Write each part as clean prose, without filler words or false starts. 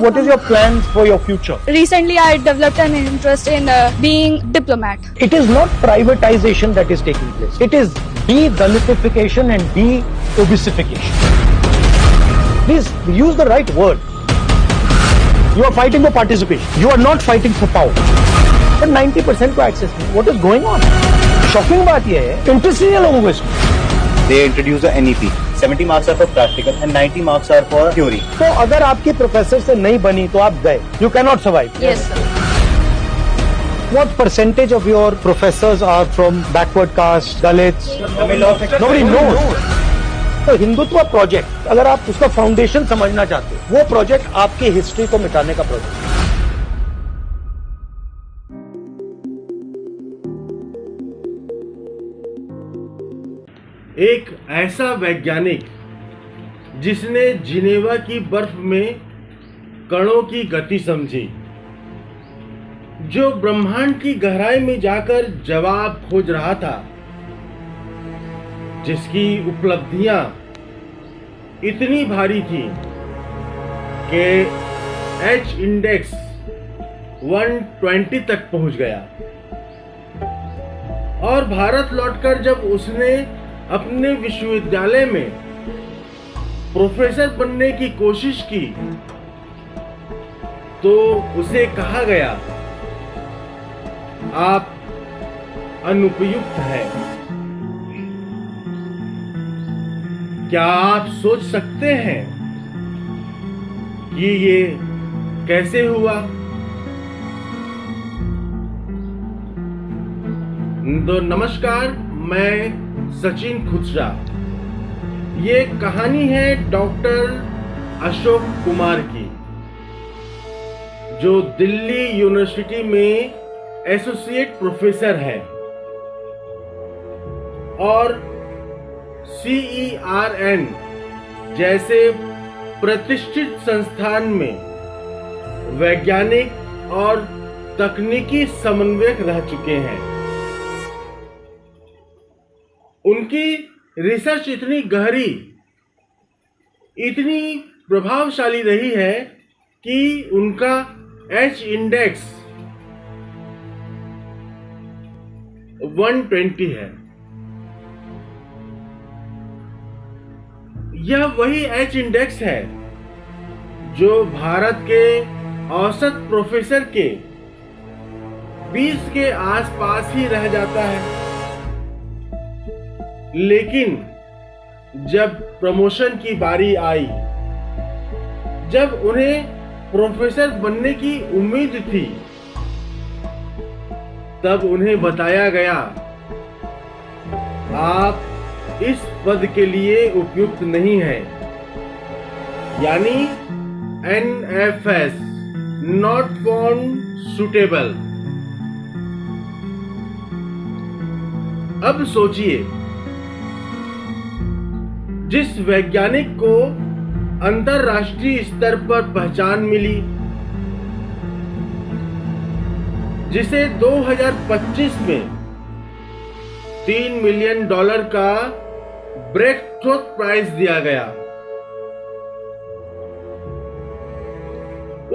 What is your plans for your future? Recently, I developed an interest in being diplomat. It is not privatization that is taking place. It is de-Dalitification and de-obesification. Please use the right word. You are fighting for participation. You are not fighting for power. But 90% को access नहीं. What is going on? Shocking बात ये है, interest नहीं है लोगों को इसमें. They introduce the NEP. 70 marks are for practical and 90 marks are for theory. तो अगर आपकी प्रोफेसर से नहीं बनी तो आप गए. You cannot survive. Yes, sir. What percentage of your professors are from backward caste, Dalits? Nobody knows. तो हिंदुत्व प्रोजेक्ट, अगर आप उसका फाउंडेशन समझना चाहते हो, वो प्रोजेक्ट आपकी हिस्ट्री को मिटाने का प्रोजेक्ट. एक ऐसा वैज्ञानिक जिसने जिनेवा की बर्फ में कणों की गति समझी, जो ब्रह्मांड की गहराई में जाकर जवाब खोज रहा था, जिसकी उपलब्धियां इतनी भारी थी कि एच इंडेक्स 120 तक पहुंच गया, और भारत लौटकर जब उसने अपने विश्वविद्यालय में प्रोफेसर बनने की कोशिश की तो उसे कहा गया, आप अनुपयुक्त हैं. क्या आप सोच सकते हैं कि ये कैसे हुआ? तो नमस्कार, मैं सचिन खुसरा. ये कहानी है डॉक्टर अशोक कुमार की, जो दिल्ली यूनिवर्सिटी में एसोसिएट प्रोफेसर है और CERN जैसे प्रतिष्ठित संस्थान में वैज्ञानिक और तकनीकी समन्वयक रह चुके हैं. उनकी रिसर्च इतनी गहरी, इतनी प्रभावशाली रही है कि उनका एच इंडेक्स 120 है. यह वही एच इंडेक्स है जो भारत के औसत प्रोफेसर के 20 के आसपास ही रह जाता है. लेकिन जब प्रमोशन की बारी आई, जब उन्हें प्रोफेसर बनने की उम्मीद थी, तब उन्हें बताया गया, आप इस पद के लिए उपयुक्त नहीं हैं, यानी NFS, नॉट फाउंड सुटेबल. अब सोचिए, जिस वैज्ञानिक को अंतरराष्ट्रीय स्तर पर पहचान मिली, जिसे 2025 में $3 मिलियन का ब्रेक थ्रू प्राइज दिया गया,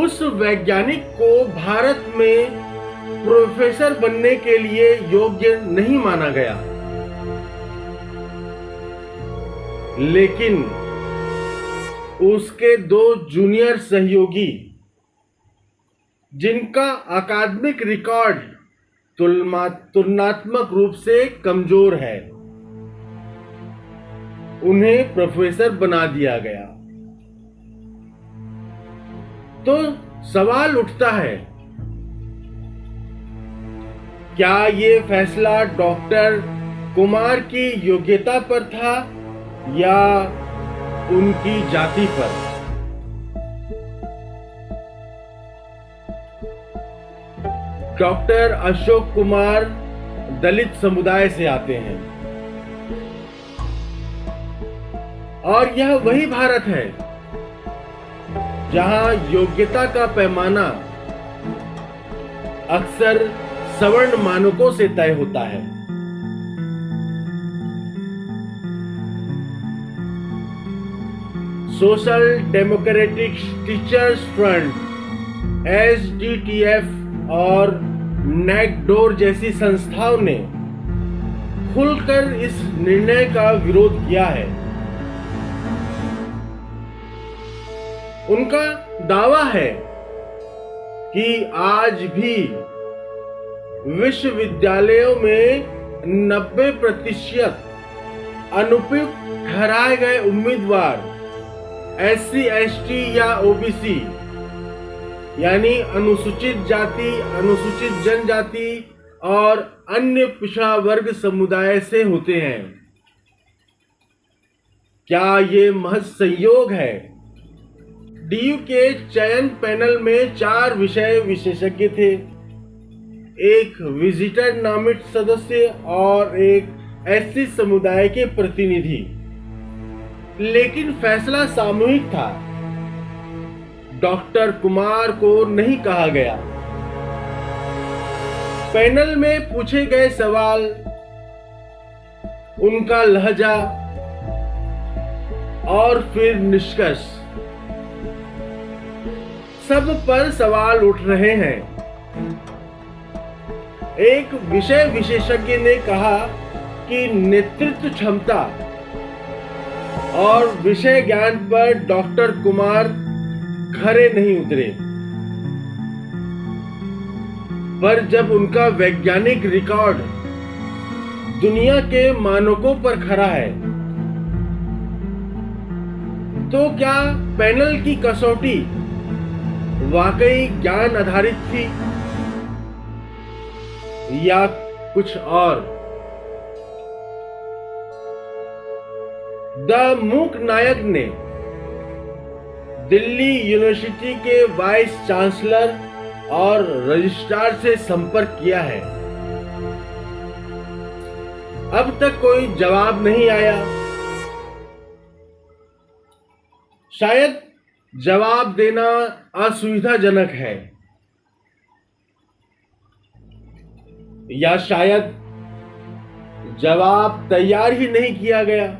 उस वैज्ञानिक को भारत में प्रोफेसर बनने के लिए योग्य नहीं माना गया. लेकिन उसके 2 जूनियर सहयोगी, जिनका अकादमिक रिकॉर्ड तुलनात्मक रूप से कमजोर है, उन्हें प्रोफेसर बना दिया गया. तो सवाल उठता है, क्या ये फैसला डॉक्टर कुमार की योग्यता पर था या उनकी जाति पर? डॉक्टर अशोक कुमार दलित समुदाय से आते हैं, और यह वही भारत है जहां योग्यता का पैमाना अक्सर सवर्ण मानकों से तय होता है. Social democratic teachers front SDTF और नैकडोर जैसी संस्थाओं ने खुलकर इस निर्णय का विरोध किया है। उनका दावा है कि आज भी विश्वविद्यालयों में 90% अनुपयुक्त ठहराए गए उम्मीदवार SC, ST या OBC यानी अनुसूचित जाति, अनुसूचित जनजाति और अन्य पिछड़ा वर्ग समुदाय से होते हैं। क्या ये महज संयोग है? DU के चयन पैनल में 4 विषय विशेषज्ञ थे, एक विजिटर नामित सदस्य और एक SC समुदाय के प्रतिनिधि, लेकिन फैसला सामूहिक था। डॉक्टर कुमार को नहीं कहा गया। पैनल में पूछे गए सवाल, उनका लहजा और फिर निष्कर्ष, सब पर सवाल उठ रहे हैं। एक विषय विशेषज्ञ ने कहा कि नेतृत्व क्षमता और विषय ज्ञान पर डॉक्टर कुमार खरे नहीं उतरे, पर जब उनका वैज्ञानिक रिकॉर्ड दुनिया के मानकों पर खरा है, तो क्या पैनल की कसौटी वाकई ज्ञान आधारित थी या कुछ और? द मूक नायक ने दिल्ली यूनिवर्सिटी के वाइस चांसलर और रजिस्ट्रार से संपर्क किया है। अब तक कोई जवाब नहीं आया। शायद जवाब देना असुविधाजनक है, या शायद जवाब तैयार ही नहीं किया गया।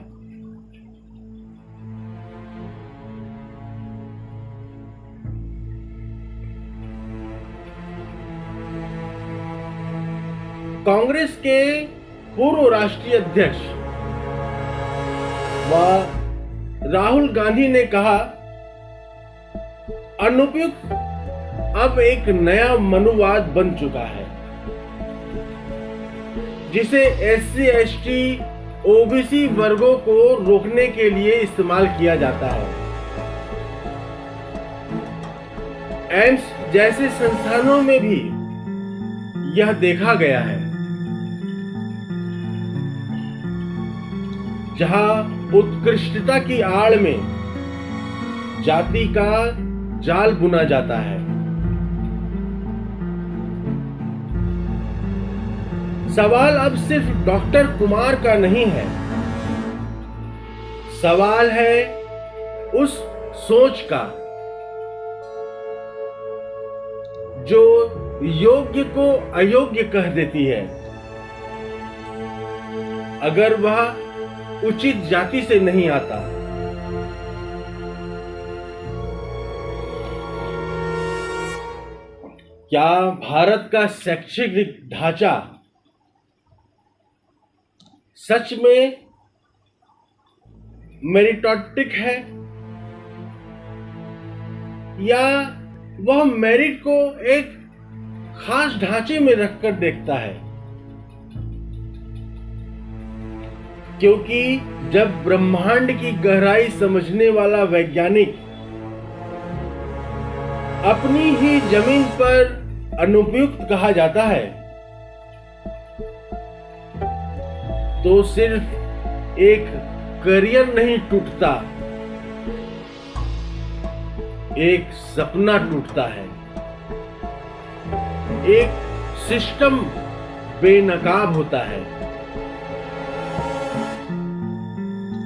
कांग्रेस के पूर्व राष्ट्रीय अध्यक्ष व राहुल गांधी ने कहा, अनुपयुक्त अब एक नया मनुवाद बन चुका है, जिसे SC, ST, OBC वर्गों को रोकने के लिए इस्तेमाल किया जाता है। एम्स जैसे संस्थानों में भी यह देखा गया है, जहां उत्कृष्टता की आड़ में जाति का जाल बुना जाता है। सवाल अब सिर्फ डॉक्टर कुमार का नहीं है, सवाल है उस सोच का जो योग्य को अयोग्य कह देती है, अगर वह उचित जाति से नहीं आता। क्या भारत का शैक्षिक ढांचा सच में मेरिटोक्रेटिक है, या वह मेरिट को एक खास ढांचे में रखकर देखता है? क्योंकि जब ब्रह्मांड की गहराई समझने वाला वैज्ञानिक अपनी ही जमीन पर अनुपयुक्त कहा जाता है, तो सिर्फ एक करियर नहीं टूटता, एक सपना टूटता है, एक सिस्टम बेनकाब होता है,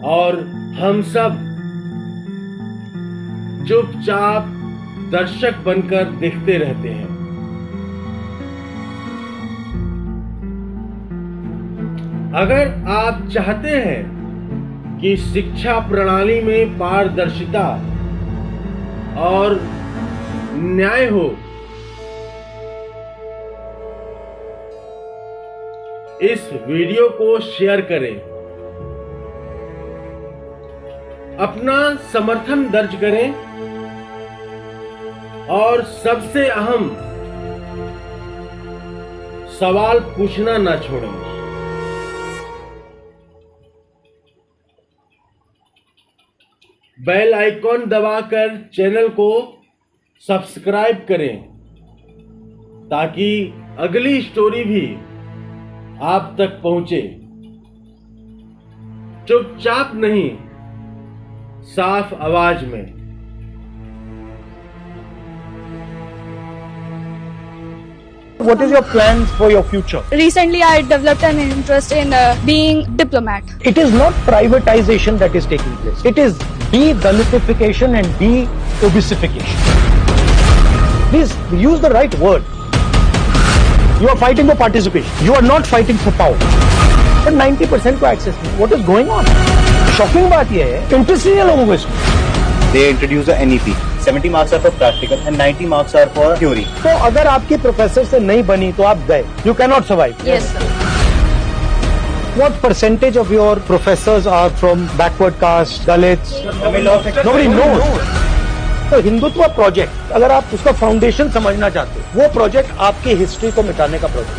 और हम सब चुपचाप दर्शक बनकर देखते रहते हैं। अगर आप चाहते हैं कि शिक्षा प्रणाली में पारदर्शिता और न्याय हो। इस वीडियो को शेयर करें, अपना समर्थन दर्ज करें और सबसे अहम सवाल पूछना ना छोड़ें। बेल आइकॉन दबाकर चैनल को सब्सक्राइब करें ताकि अगली स्टोरी भी आप तक पहुंचे। चुपचाप नहीं, साफ आवाज में। What is your plans for your future? Recently, I developed an interest in being diplomat. It is not privatization that is taking place. It is de-Dalitification and de-obesification. Please use the right word. You are fighting for participation. You are not fighting for power. But 90% को access नहीं. What is going on? Shocking बात ये है, interest नहीं है लोगों को इसमें. They introduce the NEP. 70 marks are for practical and 90 marks are for theory. तो अगर आपकी प्रोफेसर से नहीं बनी तो आप गए. You cannot survive. Yes, sir. What percentage of your professors are from backward caste, Dalits? Nobody knows. तो हिंदुत्व प्रोजेक्ट, अगर आप उसका फाउंडेशन समझना चाहते हो, वो प्रोजेक्ट आपकी हिस्ट्री को मिटाने का project.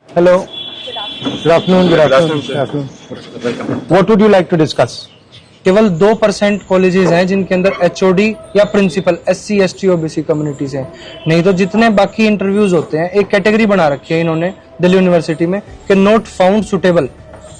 Hello, good afternoon. Good afternoon. What would you like to discuss? केवल 2% कॉलेजेस हैं जिनके अंदर एचओडी या principal SC ST OBC communities हैं, नहीं तो जितने बाकी इंटरव्यूज होते हैं एक कैटेगरी बना रखी है इन्होंने दिल्ली यूनिवर्सिटी में कि नॉट फाउंड सुटेबल।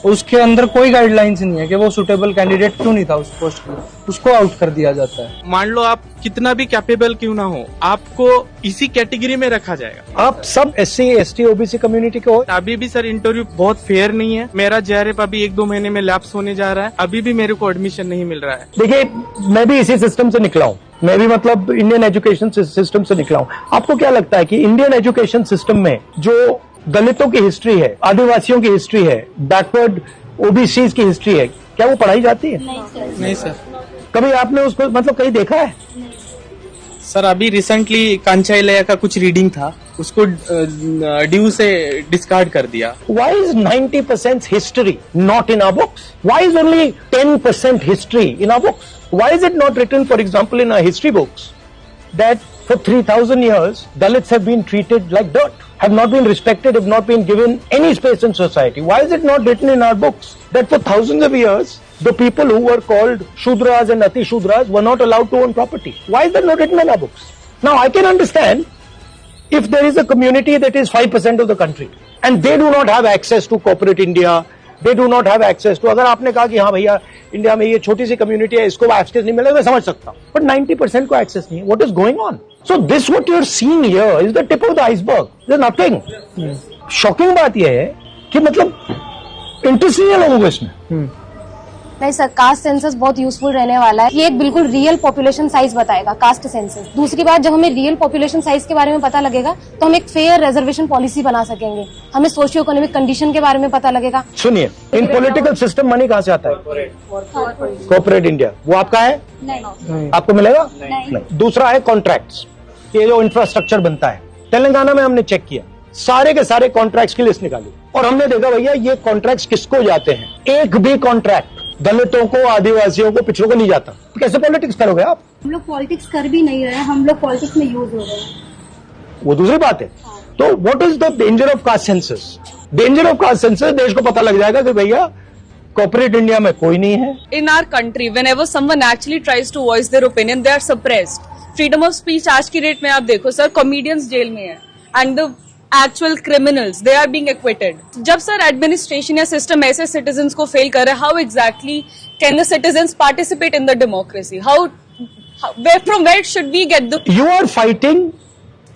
उसके अंदर कोई गाइडलाइंस नहीं है कि वो सुटेबल कैंडिडेट क्यों नहीं था उस पोस्ट के लिए, उसको आउट कर दिया जाता है। मान लो आप कितना भी कैपेबल क्यों ना हो, आपको इसी कैटेगरी में रखा जाएगा। आप सब SC ST OBC कम्युनिटी के हो। अभी भी सर इंटरव्यू बहुत फेयर नहीं है। मेरा JRF अभी 1-2 महीने में लैप्स होने जा रहा है, अभी भी मेरे को एडमिशन नहीं मिल रहा है। देखिए, मैं भी इसी सिस्टम से निकला हूँ, मैं भी मतलब इंडियन एजुकेशन सिस्टम से निकला हूँ। आपको क्या लगता है कि इंडियन एजुकेशन सिस्टम में जो दलितों की हिस्ट्री है, आदिवासियों की हिस्ट्री है, बैकवर्ड OBCs की हिस्ट्री है, क्या वो पढ़ाई जाती है? नहीं सर। कभी आपने उसको मतलब कहीं देखा है? सर अभी रिसेंटली कांचाइलया का कुछ रीडिंग था, उसको ड्यू से डिस्कार्ड कर दिया। Why is 90% history not in our books? Why is only 10% history in our books? Why is it not written, for example, in our history books that for 3,000 years Dalits have been treated like dirt, have not been respected, have not been given any space in society? Why is it not written in our books that for thousands of years the people who were called Shudras and Ati Shudras were not allowed to own property? Why is that not written in our books? Now I can understand if there is a community that is 5% of the country and they do not have access to corporate India, they do not have access to, अगर आपने कहा कि हाँ भैया India में ये छोटी सी community है, इसको एक्सेस नहीं मिलेगा, मैं समझ सकता हूँ, बट 90% को एक्सेस नहीं है। What is going on? So this what you are seeing here is the tip of the iceberg. There's nothing. Shocking बात ये है कि मतलब इंटरेस्ट नहीं है लोगों को इसमें। नहीं सर, कास्ट सेंसस बहुत यूजफुल रहने वाला है। ये एक बिल्कुल रियल पॉपुलेशन साइज बताएगा, कास्ट सेंसस। दूसरी बात, जब हमें रियल पॉपुलेशन साइज के बारे में पता लगेगा तो हम एक फेयर रिजर्वेशन पॉलिसी बना सकेंगे, हमें सोशियो इकोनॉमिक कंडीशन के बारे में पता लगेगा। सुनिए, इन पॉलिटिकल सिस्टम मनी कहाँ से आता है? Corporate India. वो आपका है? नहीं। आपको मिलेगा? नहीं। दूसरा है कॉन्ट्रैक्ट्स, ये जो इंफ्रास्ट्रक्चर बनता है। तेलंगाना में हमने चेक किया, सारे के सारे कॉन्ट्रैक्ट्स की लिस्ट निकाली और हमने देखा भैया ये कॉन्ट्रैक्ट्स किसको जाते हैं। एक भी कॉन्ट्रैक्ट दलितों को, आदिवासियों को, पिछड़ों को नहीं जाता। तो कैसे पॉलिटिक्स करोगे आप? हम लोग पॉलिटिक्स कर भी नहीं रहे हैं, हम लोग पॉलिटिक्स में यूज हो रहे हैं। वो दूसरी बात है। तो what is the danger of caste census? Danger of caste census, देश को पता लग जाएगा कि भैया कॉर्पोरेट इंडिया में कोई नहीं है। In our country, whenever someone actually tries to voice their opinion, they are suppressed. Freedom of speech आज की डेट में आप देखो सर, कॉमेडियंस जेल में है and the actual criminals they are being acquitted. जब सर एडमिनिस्ट्रेशन या system ऐसे सिटीजन्स को फेल कर रहा है, how exactly can the citizens participate in the democracy? From where should we get the? You are fighting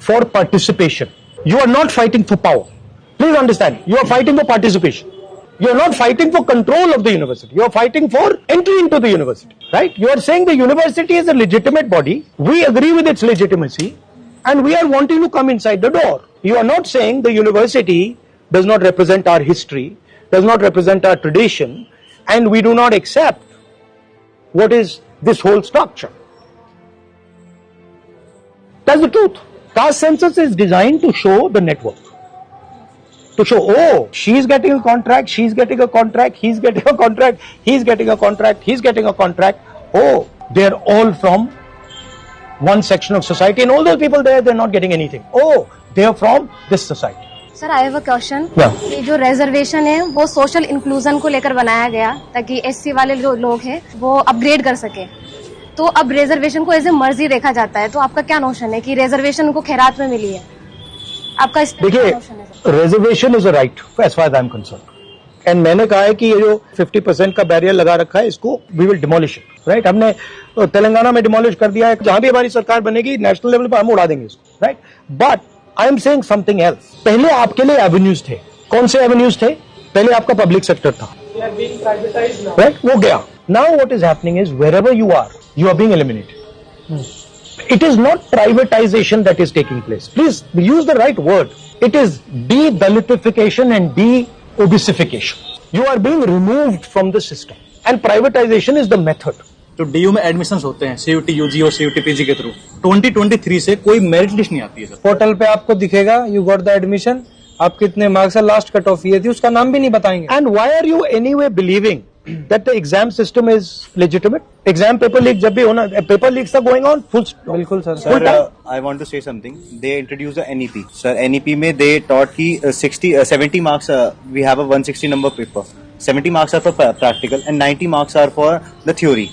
for participation. You are not fighting for power. Please understand. You are fighting for participation. You are not fighting for control of the university. You are fighting for entry into the university. Right? You are saying the university is a legitimate body. We agree with its legitimacy. And we are wanting to come inside the door. You are not saying the university does not represent our history, does not represent our tradition, and we do not accept what is this whole structure. That's the truth. Caste census is designed to show the network. To show, oh, she's getting a contract, she's getting a contract, he's getting a contract, he's getting a contract, he's getting a contract. Oh, they're all from one section of society, and all those people there, they're not getting anything. Oh, they're from this society. Sir I have a question Yeah. ये जो reservation है वो social inclusion को लेकर बनाया गया ताकि SC वाले जो लोग हैं वो अपग्रेड कर सके। तो अब रिजर्वेशन को एज ए मर्जी देखा जाता है, तो आपका क्या नोशन है कि रिजर्वेशन उनको खैरात में मिली है? आपका इस पे क्या देखिए, नोशन है sir? Reservation is a right as far as I am concern, and मैंने कहा है कि ये जो 50% का बैरियर लगा रखा है इसको we will demolish it, right. हमने तेलंगाना में डिमोलिश कर दिया है, जहां भी हमारी सरकार बनेगी नेशनल लेवल पर हम उड़ा देंगे इसको, right. But I am saying something else. पहले आपके लिए एवेन्यूज थे, कौन से एवेन्यूज थे? पहले आपका पब्लिक सेक्टर था, राइट, वो गया। Now what is happening is wherever you are being eliminated. It is not privatization that is taking place. Please use the right word. It is de-Dalitification and de-obesification. You are being removed from the system. And privatization is the method. तो DU में admissions होते हैं CUT UG और CUT PG के through 2023 से कोई merit list नहीं आती है सर। पोर्टल पे आपको दिखेगा यू गॉट द एडमिशन, आप कितने मार्क्स है, लास्ट कट ऑफ ये थी, उसका नाम भी नहीं बताएंगे। And why are you anyway believing that the exam system is legitimate? Exam paper leak जब भी होना, paper leaks are going on full stop. बिल्कुल sir. Sir, I want to say something. They introduced the NEP. Sir, NEP में they taught कि 70 marks. We have a 160 number paper. 70 marks are for practical and 90 marks are for the theory.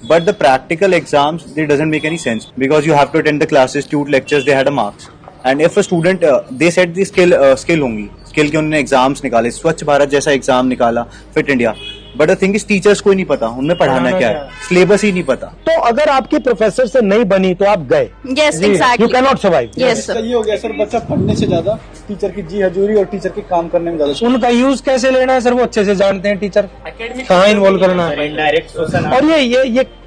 But the practical exams, they doesn't make any sense because you have to attend the classes, tute lectures. They had a marks. And if a student, they said the skill होंगी, skill के उन्होंने exams निकाले, स्वच्छ भारत जैसा exam निकाला, fit India. But the thing is teachers को ही नहीं पता उनमें पढ़ाना क्या है, सिलेबस ही नहीं पता। तो अगर आपकी प्रोफेसर से नहीं बनी तो आप गए, Yes, exactly. You can not survive. Yes, sir. ये हो गया सर, बच्चा पढ़ने से ज्यादा टीचर की जी हजूरी और टीचर के काम करने में ज्यादा। उनका यूज कैसे लेना है सर वो अच्छे से जानते हैं टीचर, कहाँ इन्वॉल्व करना है। और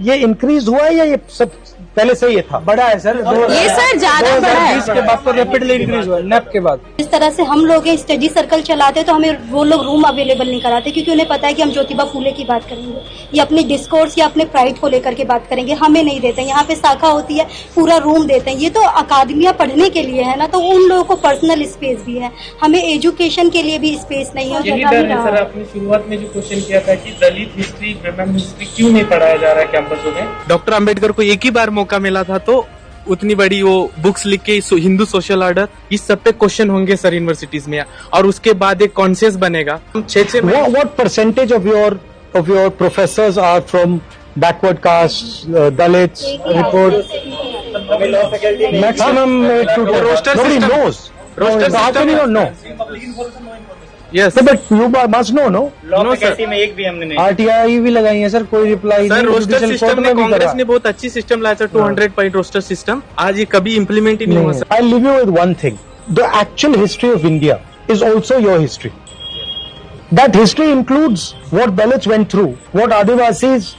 ये इंक्रीज हुआ है या ये सब पहले से ये था? बड़ा है सर, ये सर ज्यादा बड़ा है। 2020 के बाद तो रैपिडली इंक्रीज हुआ, नेप के बाद। इस तरह से हम लोग स्टडी सर्कल चलाते हैं तो हमें वो लोग रूम अवेलेबल नहीं कराते क्योंकि उन्हें पता है कि हम ज्योतिबा फूले की बात करेंगे या अपने डिस्कोर्स या अपने प्राइड को लेकर के बात करेंगे, हमें नहीं देते। यहाँ पे शाखा होती है, पूरा रूम देते हैं। ये तो अकादमियां पढ़ने के लिए है ना, तो उन लोगों को पर्सनल स्पेस भी है, हमें एजुकेशन के लिए भी स्पेस नहीं है। यही डर है सर, आपने शुरुआत में जो क्वेश्चन किया था कि दलित हिस्ट्री, विमेन हिस्ट्री क्यों नहीं पढ़ाया जा रहा है कैंपसों में। डॉक्टर अंबेडकर को एक ही बार मौका मिला था तो उतनी बड़ी वो बुक्स लिख के हिंदू सोशल ऑर्डर, इस सब पे क्वेश्चन होंगे सर यूनिवर्सिटीज में, और उसके बाद एक कॉन्शियस बनेगा। 6 What percentage of your professors are from backward castes, Dalits? Report maximum 8 to 10. Roster Nobody system. knows. Roster How can system you not know? Yes No, but you must know, no? No sir, में एक भी हमने नहीं। RTI भी लगाई है sir, कोई reply sir नहीं। रोस्टर Judicial सिस्टम court में भी कांग्रेस करा। ने बहुत अच्छी सिस्टम लाया सर, 200 पॉइंट रोस्टर सिस्टम, आज ये कभी इम्प्लीमेंट ही नहीं हुआ sir. I'll leave you with one thing. The actual history of India is also your history. That history includes what Dalits went through, what Adivasis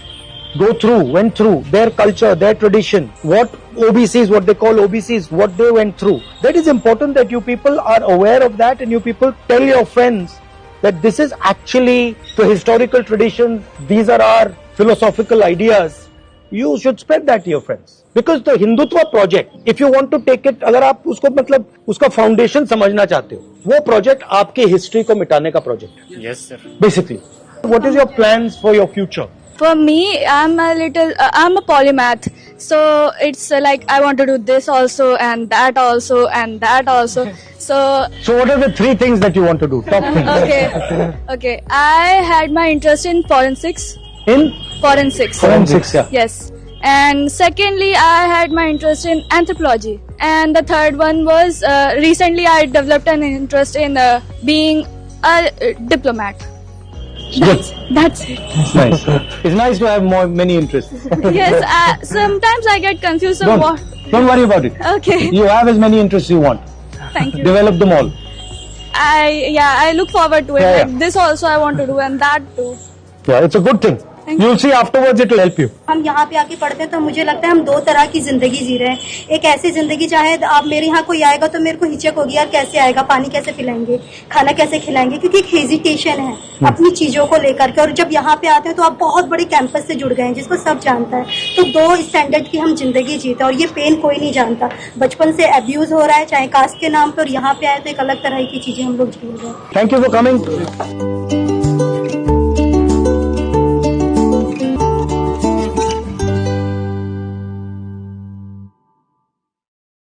went through, their culture, their tradition, what OBCs, what they call OBCs, what they went through. That is important that you people are aware of that and you people tell your friends that this is actually the historical tradition, these are our philosophical ideas. You should spread that to your friends. Because the Hindutva project, if you want to take it, अगर आप उसको मतलब उसका foundation समझना चाहते हो, वो project आपके हिस्ट्री को मिटाने का प्रोजेक्ट है। Yes sir. Basically, what is your plans for your future? For me, I'm a polymath. So it's like I want to do this also and that also and that also. So what are the 3 things that you want to do? Top things. okay. I had my interest in forensics. In Forensics. yeah. Yes. And secondly, I had my interest in anthropology. And the third one was recently I developed an interest in being a diplomat. That's it. It's nice. It's nice to have many interests. Yes. Sometimes I get confused on what. Don't worry about it. Okay. You have as many interests you want. Thank you. Develop them all. I look forward to it. Yeah, Like this also I want to do and that too. Yeah, it's a good thing. You will see afterwards it will help you. हम यहाँ पे आके पढ़ते हैं तो मुझे लगता है हम दो तरह की जिंदगी जी रहे हैं। एक ऐसी जिंदगी, चाहे आप मेरे यहाँ कोई आएगा तो मेरे को हिचक होगी, यार कैसे आएगा, पानी कैसे पिलाएंगे, खाना कैसे खिलाएंगे, क्योंकि एक हेजिटेशन है अपनी चीजों को लेकर के। और जब यहाँ पे आते हैं तो आप बहुत बड़े कैंपस से जुड़ गए हैं जिसको सब जानता है। तो दो स्टैंडर्ड की हम जिंदगी जीते हैं और ये पेन कोई नहीं जानता। बचपन से अब्यूज हो रहा है चाहे कास्ट के नाम पे, और यहाँ पे आए तो एक अलग तरह की चीजें हम लोग झेल रहे हैं। Thank you for coming.